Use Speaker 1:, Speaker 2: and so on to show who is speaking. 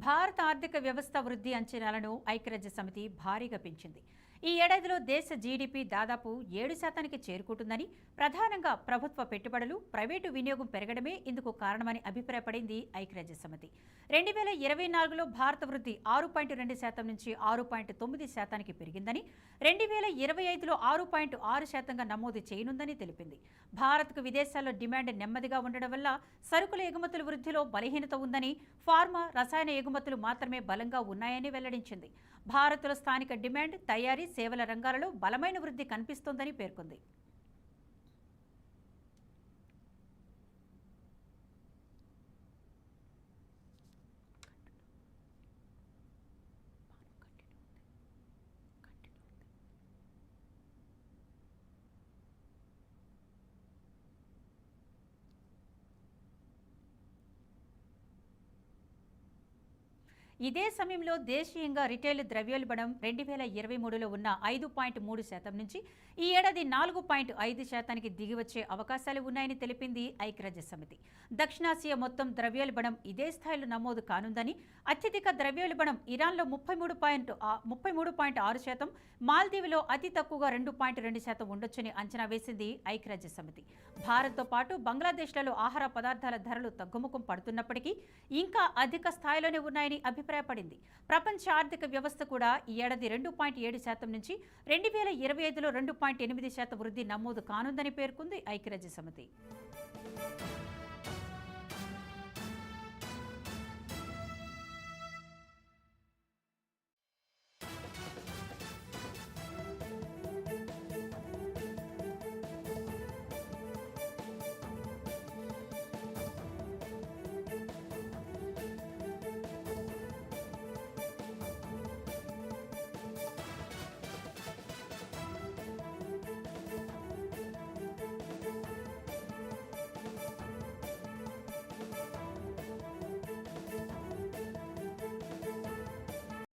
Speaker 1: భారత ఆర్థిక వ్యవస్థ వృద్ధి అంచనాలను ఐక్యరాజ్య సమితి భారీగా పెంచింది. ఈ ఏడాదిలో దేశ జీడీపీ దాదాపు 7% చేరుకుంటుందని, ప్రధానంగా ప్రభుత్వ పెట్టుబడులు, ప్రైవేటు వినియోగం పెరగడమే ఇందుకు కారణమని అభిప్రాయపడింది ఐక్యరాజ్య సమితి. 2024లో భారత వృద్ధి 6.2% నుంచి 6.9% పెరిగిందని, 2025లో 6.6%గా నమోదు చేయనుందని తెలిపింది. భారత్కు విదేశాల్లో డిమాండ్ నెమ్మదిగా ఉండడం వల్ల సరుకుల ఎగుమతుల వృద్ధిలో బలహీనత ఉందని, ఫార్మా, రసాయన ఎగుమతులు మాత్రమే బలంగా ఉన్నాయని వెల్లడించింది. భారత్లో స్థానిక డిమాండ్, తయారీ, సేవల రంగాలలో బలమైన వృద్ధి కనిపిస్తోందని పేర్కొంది. ఇదే సమయంలో దేశీయంగా రిటైల్ ద్రవ్యోల్బణం 2023లో ఉన్న 5.3% నుంచి ఈ ఏడాది 4.5%కి దిగివచ్చే అవకాశాలు ఉన్నాయని తెలిపింది ఐక్యరాజ్య సమితి. దక్షిణాసియా మొత్తం ద్రవ్యోల్బణం ఇదే స్థాయిలో నమోదు కానుందని, అత్యధిక ద్రవ్యోల్బణం ఇరాన్లో 33.6%, మాల్దీవులో అతి తక్కువగా 2.2% ఉండొచ్చని అంచనా వేసింది ఐక్యరాజ్య సమితి. భారత్తో పాటు బంగ్లాదేశ్లలో ఆహార పదార్థాల ధరలు తగ్గుముఖం పడుతున్నప్పటికీ ఇంకా అధిక స్థాయిలోనే ఉన్నాయని అభిప్రాయపడింది. ప్రపంచ ఆర్థిక వ్యవస్థ కూడా ఈ ఏడాది 2.7% నుంచి 2025లో 2.8% వృద్ధి నమోదు కానుందని పేర్కొంది ఐక్యరాజ్య సమితి.